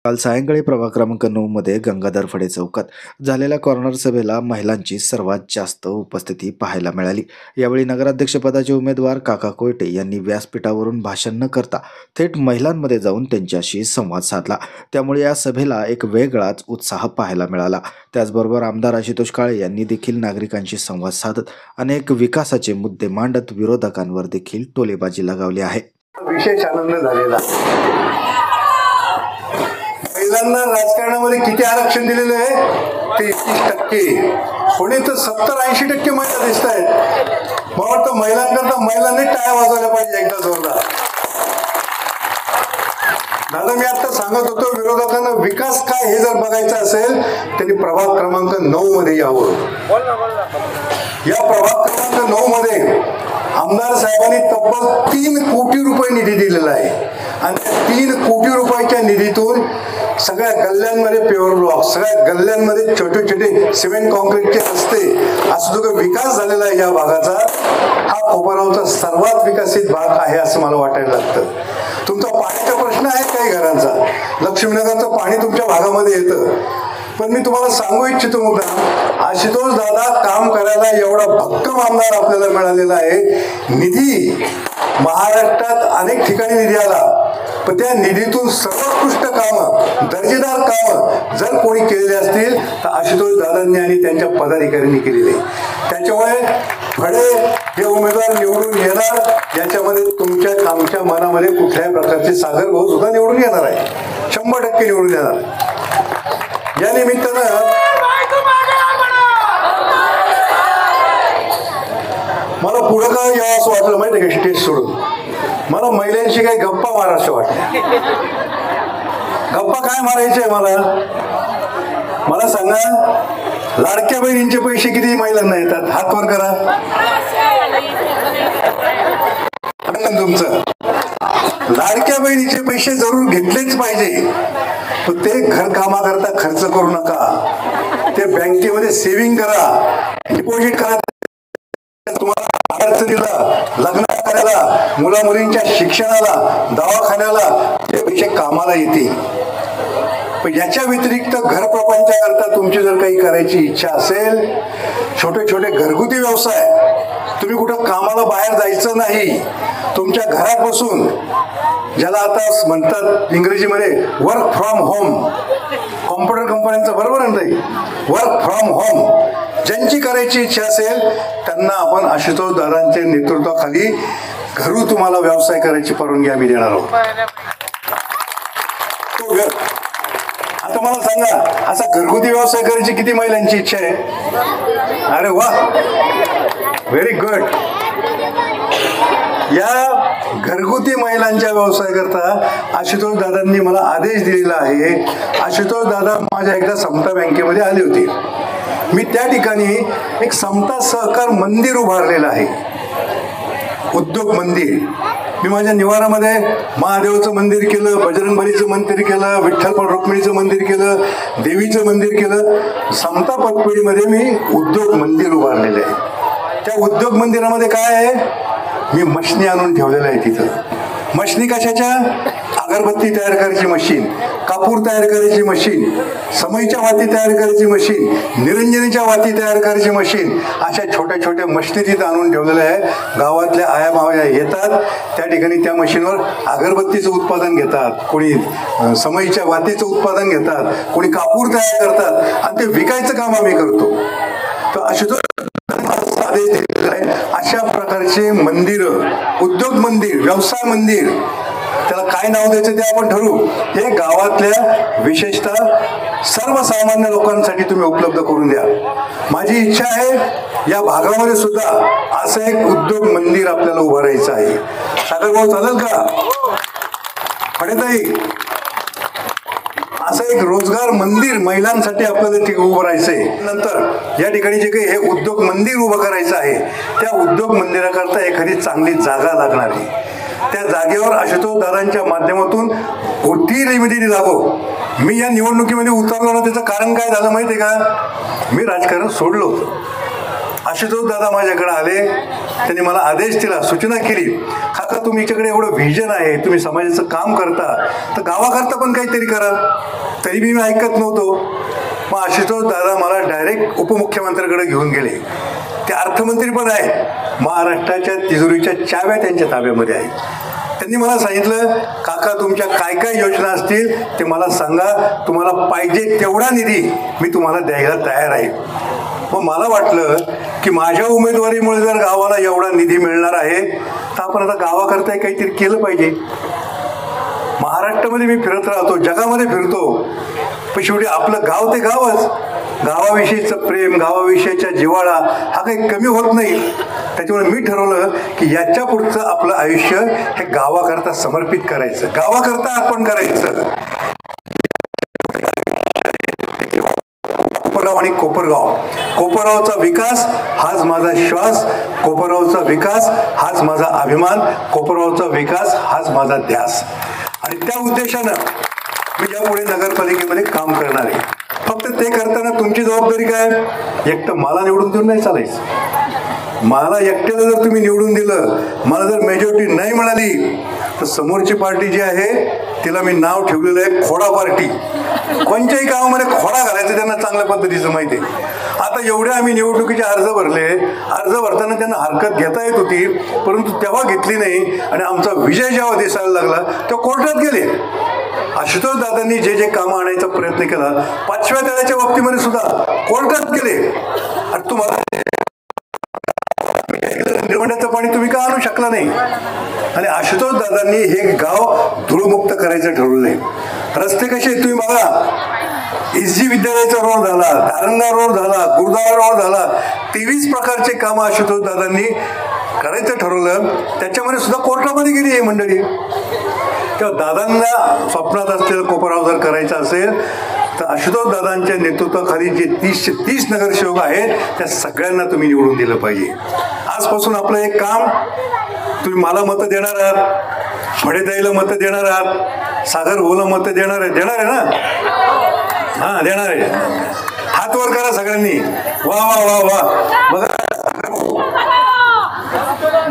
काल सायंकाळी प्रभाग क्रमांक 9 मध्ये गंगाधर फडे चौकात झालेल्या कॉर्नर सभेला महिलांची सर्वात जास्त उपस्थिती पाहायला मिळाली। यावेळी नगराध्यक्षपदाचे उमेदवार काका कोयटे यांनी व्यासपीठावरून भाषण न करता थेट महिलांमध्ये जाऊन त्यांच्याशी संवाद साधला। त्यामुळे या सभेला एक वेगळाच उत्साह पाहायला मिळाला। त्याचबरोबर आमदार आशुतोष काळे यांनी देखील नागरिकांशी संवाद साधत अनेक विकासाचे मुद्दे मांडत विरोधकांवर देखील टोलेबाजी लगावली आहे। विशेष आनंद झालेला। महिलांना राजकारणामध्ये किती आरक्षण दिलेले आहे? 33%। पुणे तर 70-80% महिला दिसत आहेत। मला वाटतं महिलांकरता महिलांनी टाळ्या वाजवल्या पाहिजे एकदा जोरदार। दादा मी आता सांगत होतो विरोधकांना विकास काय हे जर बघायचं असेल त्यांनी प्रभाग क्रमांक 9 मध्ये यावं। या प्रभाग क्रमांक 9 मध्ये आमदार साहेबांनी तब्बल 3 कोटी रुपये निधी दिलेला आहे आणि त्या 3 कोटी रुपयाच्या निधीतून सगळ्या गल्ल्यांमध्ये प्युअर ब्लॉक, सगळ्या गल्ल्यांमध्ये छोटे छोटे सिमेंट कॉन्क्रीटचे रस्ते, असा जो विकास झालेला आहे या भागाचा, हा कोपरगावचा सर्वात विकसित भाग आहे असं मला वाटायला लागतं। तुमचा पाण्याचा प्रश्न आहे काही घरांचा, लक्ष्मीनगरचं पाणी तुमच्या भागामध्ये येतं, पण मी तुम्हाला सांगू इच्छितो मुद्दा, आशुतोष दादा काम करायला एवढा भक्कम आमदार आपल्याला मिळालेला आहे। निधी महाराष्ट्रात अनेक ठिकाणी निधी आला, पण त्या निधीतून सर्वोत्कृष्ट कामं, दर्जेदार कामं जर कोणी केलेली असतील तर आशुतोष दादांनी आणि त्यांच्या पदाधिकाऱ्यांनी केलेली। त्याच्यामुळे फडे हे उमेदवार निवडून येणार याच्यामध्ये तुमच्या आमच्या मनामध्ये कुठल्याही प्रकारचे सागर भाऊ सुद्धा निवडून येणार आहे, 100% निवडून येणार। या निमित्तानं मला पुढं काय यावं असं वाटलं माहिती आहे का? स्टेज सोडून मला महिलांशी काही गप्पा मारा असं वाटलं। गप्पा काय मारायचे मला सांगा, लाडक्या बहिणींचे पैसे किती महिलांना येतात? हात वर करा। तुमचं लाडक्या बहिणीचे पैसे जरूर घेतलेच पाहिजे, पण ते घर कामाकरता खर्च करू नका, ते बँकेमध्ये सेव्हिंग करा, डिपॉझिट करा। तुम्हाला अडचणीला, लग्न करायला, मुला मुलींच्या शिक्षणाला, दवाखान्याला ते पैसे कामाला येतील। पण याच्या व्यतिरिक्त घर प्रपंचाकरता तुमची जर काही करायची इच्छा असेल, छोटे छोटे घरगुती व्यवसाय, तुम्ही कुठं कामाला बाहेर जायचं नाही, तुमच्या घरात बसून, ज्याला आता म्हणतात इंग्रजीमध्ये वर्क फ्रॉम होम, कॉम्प्युटर कंपन्यांचं बरोबर नाही, वर्क फ्रॉम होम ज्यांची करायची इच्छा असेल त्यांना आपण आशुतोष दादांच्या नेतृत्वाखाली घरून तुम्हाला व्यवसाय करायची परवानगी आम्ही देणार आहोत। आता मला सांगा, असा घरगुती व्यवसाय करायची किती महिलांची इच्छा आहे? अरे वा, व्हेरी गुड। या घरगुती महिलांच्या व्यवसाय करता आशुतोष दादांनी मला आदेश दिलेला आहे। आशुतोष दादा माझ्या एकदा समता बँकेमध्ये आले होते, मी त्या ठिकाणी एक समता सहकार मंदिर उभारलेलं आहे, उद्योग मंदिर। मी माझ्या निवारामध्ये महादेवचं मंदिर केलं, बजरंगबलीचं मंदिर केलं, विठ्ठल रुक्मिणीचं मंदिर केलं, देवीचं मंदिर केलं। समता पतपेढीमध्ये मी उद्योग मंदिर उभारलेलं आहे। त्या उद्योग मंदिरामध्ये काय आहे, मी मशनी आणून ठेवलेलं आहे तिथं। मशनी कशाच्या? अगरबत्ती तयार करायची मशीन, कापूर तयार करायची मशीन, समईच्या वाती तयार करायची मशीन, निरंजनीच्या वाती तयार करायची मशीन, अशा छोट्या छोट्या मशनी तिथं आणून ठेवलेल्या आहे। गावातल्या आया मावया येतात, त्या ठिकाणी त्या मशीनवर अगरबत्तीचं उत्पादन घेतात, कोणी समईच्या वातीचं उत्पादन घेतात, कोणी कापूर तयार करतात आणि ते विकायचं काम आम्ही करतो। तर आशुतोष आदेश दिलेला आहे, अशा प्रकारचे मंदिर, उद्योग मंदिर, व्यवसाय मंदिर, त्याला काय नाव द्यायचं ते आपण ठरवू, हे गावातल्या विशेषतः सर्वसामान्य लोकांसाठी तुम्ही उपलब्ध करून द्या। माझी इच्छा आहे या भागामध्ये सुद्धा असं एक उद्योग मंदिर आपल्याला उभारायचं आहे। सागर भाऊ चालेल का? फडेताई, असं एक रोजगार मंदिर महिलांसाठी आपल्याला ते उभारायचंय। नंतर या ठिकाणी जे काही हे उद्योग मंदिर उभं करायचं आहे, त्या उद्योग मंदिराकरता एखादी चांगली जागा लागणार आहे। त्या जागेवर आशुतोष दादांच्या माध्यमातून कोटी निधी लागो। मी या निवडणुकीमध्ये उतरलो ना, त्याचं कारण काय झालं माहितीये का? मी राजकारण सोडलं होतं। आशुतोष दादा माझ्याकडे आले, त्यांनी मला आदेश दिला, सूचना केली, काका तुमच्याकडे एवढं व्हिजन आहे, तुम्ही समाजाचं काम करता, तर गावाकरता पण काहीतरी करा. तरी मी ऐकत नव्हतो. मग आशुतोष दादा मला डायरेक्ट उपमुख्यमंत्र्याकडे घेऊन गेले. ते अर्थमंत्री पण आहेत. महाराष्ट्राच्या तिजोरीच्या चाव्या त्यांच्या ताब्यामध्ये आहेत. त्यांनी मला सांगितलं, काका तुमच्या काय काय योजना असतील ते मला सांगा, तुम्हाला पाहिजे तेवढा निधी मी तुम्हाला द्यायला तयार आहे. मग मला वाटलं की माझ्या उमेदवारीमुळे जर गावाला एवढा निधी मिळणार आहे तर आपण आता गावाकरता काहीतरी केलं पाहिजे. महाराष्ट्रामध्ये मी फिरत राहतो, जगामध्ये फिरतो, पण शेवटी आपलं गाव ते गावच. गावाविषयीचं प्रेम, गावाविषयीचा जिव्हाळा हा काही कमी होत नाही. त्याच्यामुळे मी ठरवलं की याच्या पुढचं आपलं आयुष्य हे गावाकरता समर्पित करायचं, गावाकरता अर्पण करायचं. कोपरगाव आणि कोपरगावचा विकास हाच माझा श्वास, कोपरगावचा विकास हाच माझा अभिमान, कोपरगावचा विकास हाच माझा ध्यास. आणि त्या उद्देशानं मी यापुढे नगरपालिकेमध्ये काम करणार आहे. फक्त ते करताना तुमची जबाबदारी काय? एकटं मला निवडून देऊन नाही चालायचं. मला एकट्याला जर तुम्ही निवडून दिलं, मला जर मेजॉरिटी नाही मिळाली, तर समोरची पार्टी जी आहे तिला मी नाव ठेवलेलं आहे खोडा पार्टी. कोणत्याही गावामध्ये खोडा घालायचं त्यांना चांगल्या पद्धतीचं माहिती आहे. आता एवढे आम्ही निवडणुकीचे अर्ज भरले, अर्ज भरताना त्यांना हरकत घेता येत होती, परंतु तेव्हा घेतली नाही. आणि आमचा विजय जेव्हा दिसायला लागला तेव्हा कोर्टात गेले. आशुतोष दादांनी जे जे कामं आणायचा प्रयत्न केला, 5व्या तळ्याच्या बाबतीमध्ये सुद्धा कोर्टात गेले. आणि तुम्हाला निवडण्याचं पाणी तुम्ही का आणू शकला नाही? आणि आशुतोष दादांनी हे गाव धूळमुक्त करायचं ठरवलंय. रस्ते कसे तुम्ही बघा, एसजी विद्यालयाचा रोड झाला, दारंगा रोड झाला, गुरुद्वारा रोड झाला, 23 प्रकारचे कामं आशुतोष दादांनी करायचं ठरवलं. त्याच्यामध्ये सुद्धा कोर्टामध्ये गेली ही मंडळी. तेव्हा दादांना स्वप्नात असलेलं कोपरगाव जर करायचं असेल तर आशुतोष दादांच्या नेतृत्वाखाली जे 30 नगरसेवक आहेत त्या सगळ्यांना तुम्ही निवडून दिलं पाहिजे. आजपासून आपलं एक काम, तुम्ही मला मतं देणार आहात, फडेताईला मतं देणार आहात, सागर भाऊला मतं देणार आहे ना? हा, देणार आहे. हात वर करा सगळ्यांनी. वा वा वा वा. बघा,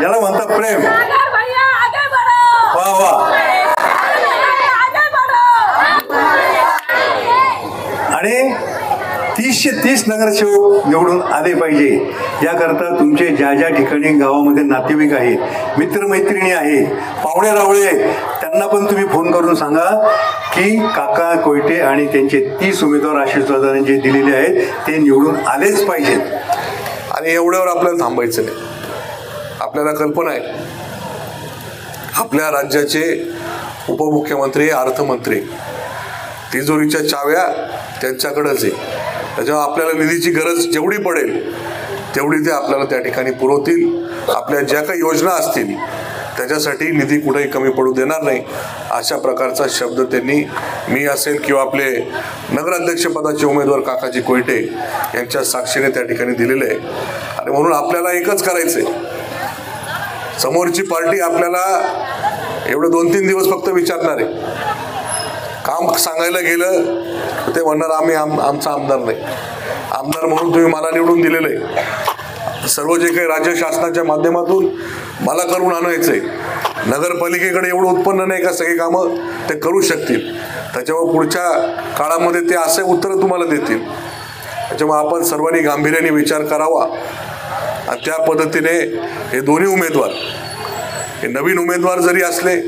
याला म्हणतात प्रेम. वा वा. आणि 30 नगरसेवक निवडून आले पाहिजे. याकरता तुमचे ज्या ज्या ठिकाणी गावामध्ये नातेवाईक आहेत, मित्रमैत्रिणी आहेत, पाहुणे रावळे आहेत, त्यांना पण तुम्ही फोन करून सांगा की काका कोयटे आणि त्यांचे 30 उमेदवार आशुतोषदादांनी जे दिलेले आहेत ते निवडून आलेच पाहिजेत. आणि एवढ्यावर आपल्याला थांबायचं नाही. आपल्याला कल्पना आहे आपल्या राज्याचे उपमुख्यमंत्री, अर्थमंत्री, तिजोरीच्या चाव्या त्यांच्याकडेच आहे. त्याच्यामुळे आपल्याला निधीची गरज जेवढी पडेल तेवढी ते आपल्याला त्या ठिकाणी पुरवतील. आपल्या ज्या काही योजना असतील त्याच्यासाठी निधी कुठेही कमी पडू देणार नाही, अशा प्रकारचा शब्द त्यांनी, मी असेल किंवा आपले नगराध्यक्षपदाचे उमेदवार काकाजी कोयटे यांच्या साक्षीने त्या ठिकाणी दिलेले आहे. आणि म्हणून आपल्याला एकच करायचं आहे, समोरची पार्टी आपल्याला एवढं 2-3 दिवस फक्त विचारणार आहे. काम सांगायला गेलं तर ते म्हणणार आम्ही आमचा आमदार नाही. आमदार म्हणून तुम्ही मला निवडून दिलेलं आहे. सर्व जे काही राज्य शासनाच्या माध्यमातून मला करून आणायचंय, नगरपालिकेकडे एवढं उत्पन्न नाही का सगळी कामं ते करू शकतील. त्याच्यामुळे पुढच्या काळामध्ये ते असे उत्तरं तुम्हाला देतील. त्याच्यामुळे आपण सर्वांनी गांभीर्याने विचार करावा. आणि त्या पद्धतीने हे दोन्ही उमेदवार, हे नवीन उमेदवार जरी असले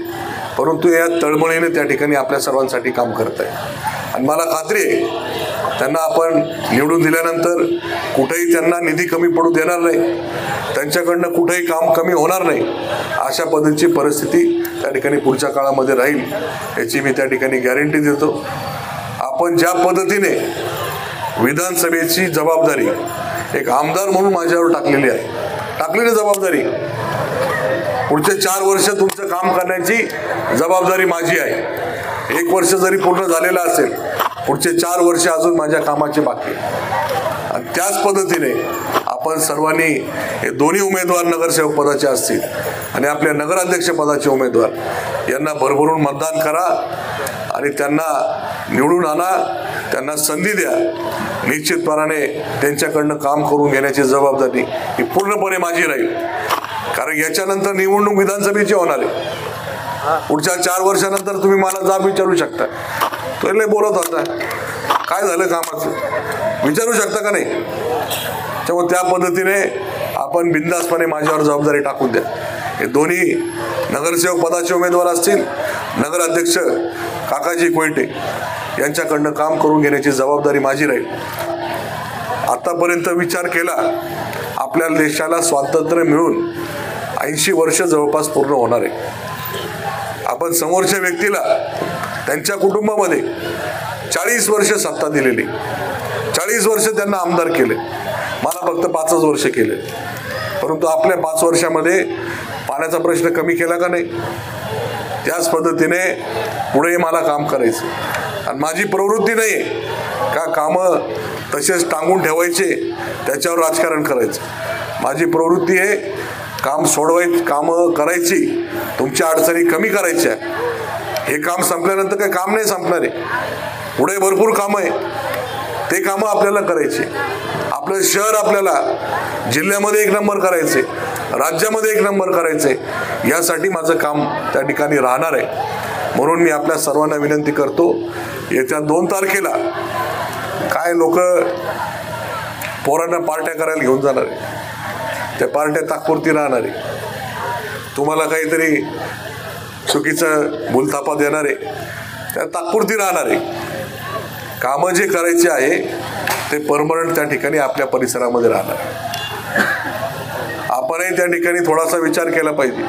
परंतु या तळमळीने त्या ठिकाणी आपल्या सर्वांसाठी काम करत आहे. आणि मला खात्री आहे त्यांना आपण निवडून दिल्यानंतर कुठेही त्यांना निधी कमी पडू देणार नाही, त्यांच्याकडनं कुठेही काम कमी होणार नाही, अशा पद्धतीची परिस्थिती त्या ठिकाणी पुढच्या काळामध्ये राहील याची मी त्या ठिकाणी गॅरंटी देतो. आपण ज्या पद्धतीने विधानसभेची जबाबदारी एक आमदार म्हणून माझ्यावर टाकलेली जबाबदारी, पुढचे 4 वर्ष तुमचं काम करण्याची जबाबदारी माझी आहे. 1 वर्ष जरी पूर्ण झालेलं असेल, पुढचे 4 वर्ष अजून माझ्या कामाची बाकी आहे. आणि त्याच पद्धतीने आपण सर्वांनी हे दोन्ही उमेदवार नगरसेवक पदाचे असतील आणि आपल्या नगराध्यक्ष पदाचे उमेदवार यांना भरभरून मतदान करा आणि त्यांना निवडून आणा, त्यांना संधी द्या. निश्चितपणाने त्यांच्याकडनं काम करून घेण्याची जबाबदारी ही पूर्णपणे माझी राहील. कारण याच्यानंतर निवडणूक विधानसभेची होणार आहे. पुढच्या 4 वर्षानंतर तुम्ही मला जाब विचारू शकता, तो लय बोलत होता, काय झालं कामाचं, विचारू शकता का नाही? त्यामुळे त्या पद्धतीने आपण बिनधास्तपणे माझ्यावर जबाबदारी टाकून द्या. हे दोन्ही नगरसेवक पदाचे उमेदवार असतील, नगराध्यक्ष काकाजी कोयटे यांच्याकडनं काम करून घेण्याची जबाबदारी माझी राहील. आतापर्यंत विचार केला, आपल्या देशाला स्वातंत्र्य मिळून 80 वर्ष जवळपास पूर्ण होणार आहे. आपण समोरच्या व्यक्तीला त्यांच्या कुटुंबामध्ये 40 वर्ष सत्ता दिलेली, 40 वर्ष त्यांना आमदार केले, मला फक्त 5च वर्ष केले. परंतु आपल्या 5 वर्षामध्ये पाण्याचा प्रश्न कमी केला का नाही? त्याच पद्धतीने पुढे मला काम करायचं. आणि माझी प्रवृत्ती नाही का कामं तसेच टांगून ठेवायचे, त्याच्यावर राजकारण करायचं. माझी प्रवृत्ती आहे काम कामं करायची, तुमच्या अडचणी कमी करायच्या. हे काम संपल्यानंतर काही काम नाही संपणार आहे, पुढे भरपूर कामं आहे, ते कामं आपल्याला करायची. आपलं शहर आपल्याला जिल्ह्यामध्ये 1 नंबर करायचे, राज्यामध्ये 1 नंबर करायचे, यासाठी माझं काम त्या ठिकाणी राहणार आहे. म्हणून मी आपल्या सर्वांना विनंती करतो, येत्या 2 तारखेला काय लोक पोरांना पार्ट्या करायला घेऊन जाणार आहे, त्या पार्ट्या तात्पुरती राहणार आहे. तुम्हाला काहीतरी चुकीचं भूलथापा देणार आहे, त्या तात्पुरती राहणार आहे. कामं जे करायचे आहे ते परमनंट त्या ठिकाणी आपल्या परिसरामध्ये राहणार आहे. आपणही त्या ठिकाणी थोडासा विचार केला पाहिजे.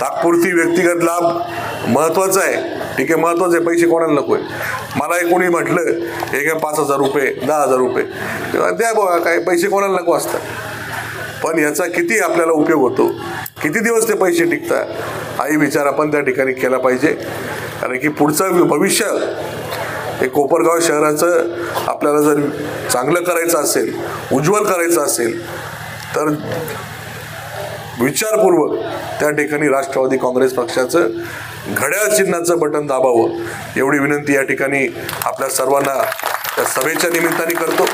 तात्पुरती व्यक्तिगत लाभ महत्वाचा आहे, ठीक आहे, महत्वाचे आहे, पैसे कोणाला नको आहे. मला कोणी म्हटलं हे काय 5,000 रुपये 10,000 रुपये तेव्हा द्या बघा, काय पैसे कोणाला नको असतात, पण याचा किती आपल्याला उपयोग होतो, किती दिवस ते पैसे टिकतात, हाही विचार आपण त्या ठिकाणी केला पाहिजे. कारण की पुढचं भविष्य हे कोपरगाव शहराचं आपल्याला जर चांगलं करायचं असेल, उज्ज्वल करायचं असेल, तर विचारपूर्वक त्या ठिकाणी राष्ट्रवादी काँग्रेस पक्षाचं घड्याळ चिन्हाचं बटन दाबावं, एवढी विनंती या ठिकाणी आपल्या सर्वांना त्या सभेच्या निमित्ताने करतो.